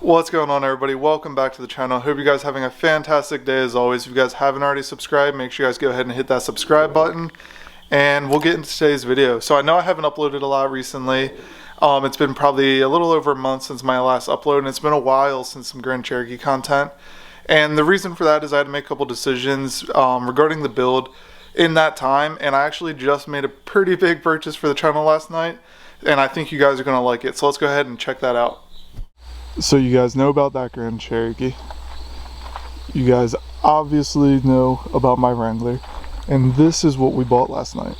What's going on, everybody? Welcome back to the channel. Hope you guys are having a fantastic day as always. If you guys haven't already subscribed, make sure you guys go ahead and hit that subscribe button, and we'll get into today's video. So I know I haven't uploaded a lot recently. It's been probably a little over a month since my last upload, and it's been a while since some Grand Cherokee content. And the reason for that is I had to make a couple decisions regarding the build in that time, and I actually just made a pretty big purchase for the channel last night, and I think you guys are going to like it. So let's go ahead and check that out. So you guys know about that Grand Cherokee. You guys obviously know about my Wrangler. And this is what we bought last night.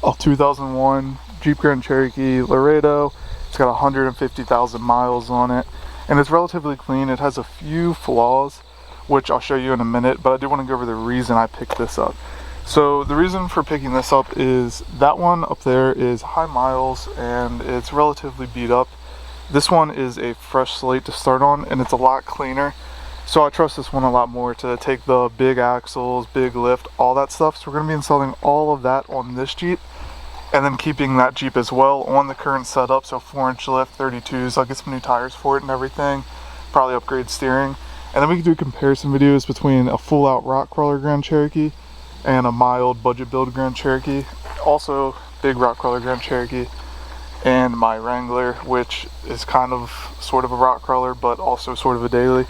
A 2001 Jeep Grand Cherokee Laredo. It's got 150,000 miles on it. And it's relatively clean. It has a few flaws, which I'll show you in a minute. But I do want to go over the reason I picked this up. So the reason for picking this up is that one up there is high miles and it's relatively beat up. This one is a fresh slate to start on, and it's a lot cleaner. So I trust this one a lot more to take the big axles, big lift, all that stuff. So we're going to be installing all of that on this Jeep, and then keeping that Jeep as well on the current setup. So 4-inch lift, 32s. I'll get some new tires for it and everything. Probably upgrade steering. And then we can do comparison videos between a full-out rock crawler Grand Cherokee and a mild budget build Grand Cherokee. Also, big rock crawler Grand Cherokee. And my Wrangler, which is kind of sort of a rock crawler, but also sort of a daily.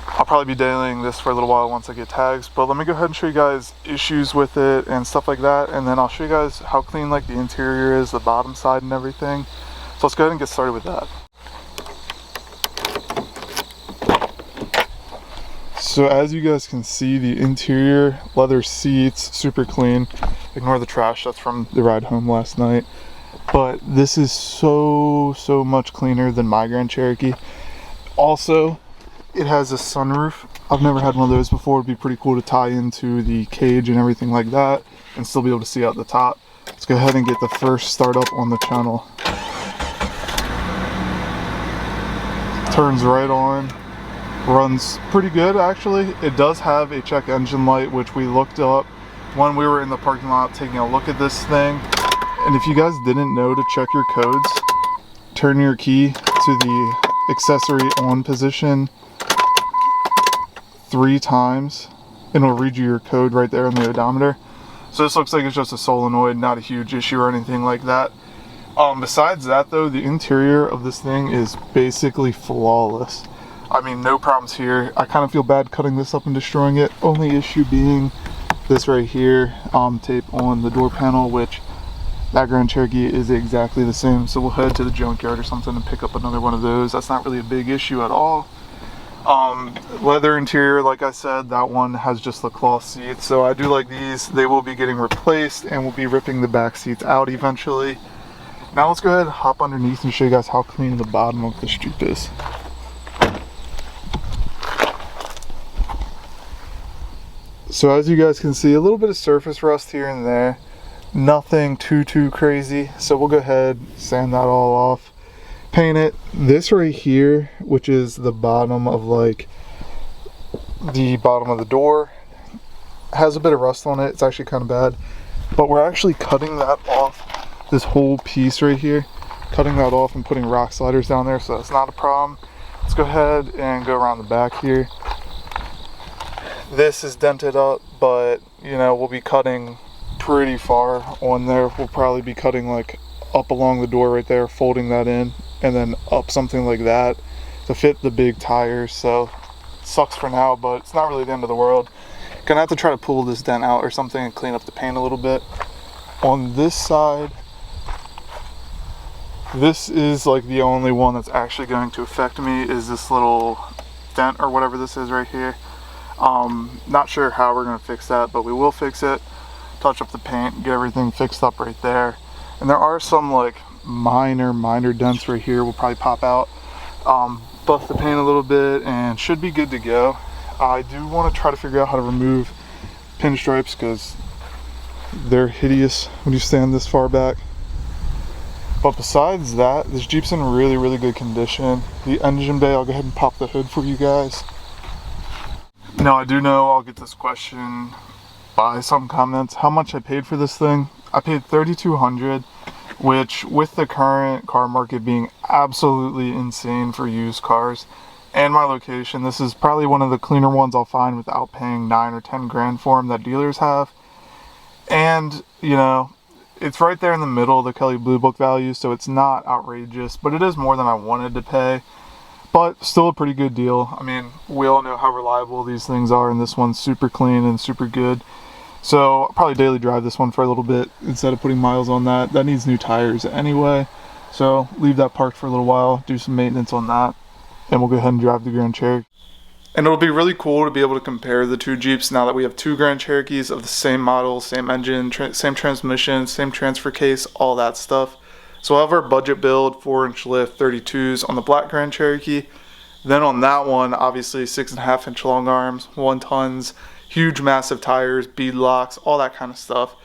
I'll probably be dailying this for a little while once I get tags, but let me go ahead and show you guys issues with it and stuff like that, and then I'll show you guys how clean like the interior is, the bottom side and everything. So let's go ahead and get started with that. So as you guys can see, the interior, leather seats, super clean. Ignore the trash, that's from the ride home last night. But this is so much cleaner than my Grand Cherokee. Also, it has a sunroof. I've never had one of those before. It'd be pretty cool to tie into the cage and everything like that and still be able to see out the top. Let's go ahead and get the first startup on the channel. Turns right on. Runs pretty good, actually. It does have a check engine light, which we looked up when we were in the parking lot taking a look at this thing. And if you guys didn't know to check your codes, turn your key to the accessory on position 3 times and it'll read you your code right there on the odometer. So this looks like it's just a solenoid, not a huge issue or anything like that. Besides that though, the interior of this thing is basically flawless. I mean, no problems here. I kind of feel bad cutting this up and destroying it. Only issue being this right here, tape on the door panel, which that Grand Cherokee is exactly the same, so we'll head to the junkyard or something and pick up another one of those. That's not really a big issue at all. Leather interior, like I said, that one has just the cloth seats, so I do like these. They will be getting replaced, and we'll be ripping the back seats out eventually. Now let's go ahead and hop underneath and show you guys how clean the bottom of this Jeep is. So as you guys can see, a little bit of surface rust here and there. Nothing too crazy, so we'll go ahead, sand that all off, paint it. This right here, which is the bottom of like the bottom of the door, has a bit of rust on it. It's actually kind of bad, but we're actually cutting that off, this whole piece right here, cutting that off and putting rock sliders down there, so that's not a problem. Let's go ahead and go around the back here. This is dented up, but you know, we'll be cutting pretty far on there. We'll probably be cutting like up along the door right there, folding that in, and then up something like that to fit the big tires. So it sucks for now, but it's not really the end of the world. Gonna have to try to pull this dent out or something and clean up the paint a little bit. On this side, this is like the only one that's actually going to affect me, is this little dent or whatever this is right here. Not sure how we're gonna fix that, but we will fix it. Touch up the paint, get everything fixed up right there. And there are some like minor dents right here. We'll probably pop out, buff the paint a little bit, and should be good to go. I do want to try to figure out how to remove pinstripes because they're hideous when you stand this far back. But besides that, this Jeep's in really good condition. The engine bay, I'll go ahead and pop the hood for you guys. Now I do know I'll get this question by some comments, how much I paid for this thing. I paid $3,200, which with the current car market being absolutely insane for used cars and my location, this is probably one of the cleaner ones I'll find without paying 9 or 10 grand for them that dealers have. And you know, it's right there in the middle of the Kelley Blue Book value, so it's not outrageous, but it is more than I wanted to pay, but still a pretty good deal. I mean, we all know how reliable these things are, and this one's super clean and super good. So I'll probably daily drive this one for a little bit instead of putting miles on that. That needs new tires anyway, so leave that parked for a little while, do some maintenance on that, and we'll go ahead and drive the Grand Cherokee. And it'll be really cool to be able to compare the two Jeeps now that we have two Grand Cherokees of the same model, same engine, same transmission, same transfer case, all that stuff. So we'll have our budget build 4-inch lift 32s on the black Grand Cherokee. Then on that one, obviously 6.5-inch long arms, 1 tons, huge massive tires, bead locks, all that kind of stuff.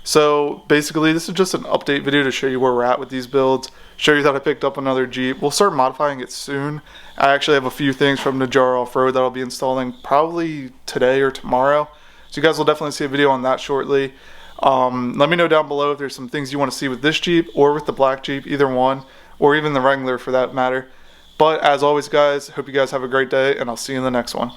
So basically this is just an update video to show you where we're at with these builds, show you that I picked up another Jeep. We'll start modifying it soon. I actually have a few things from Najjar Off-Road that I'll be installing probably today or tomorrow. So you guys will definitely see a video on that shortly. Let me know down below if there's some things you want to see with this Jeep or with the black Jeep, either one, or even the Wrangler for that matter. But as always guys, hope you guys have a great day, and I'll see you in the next one.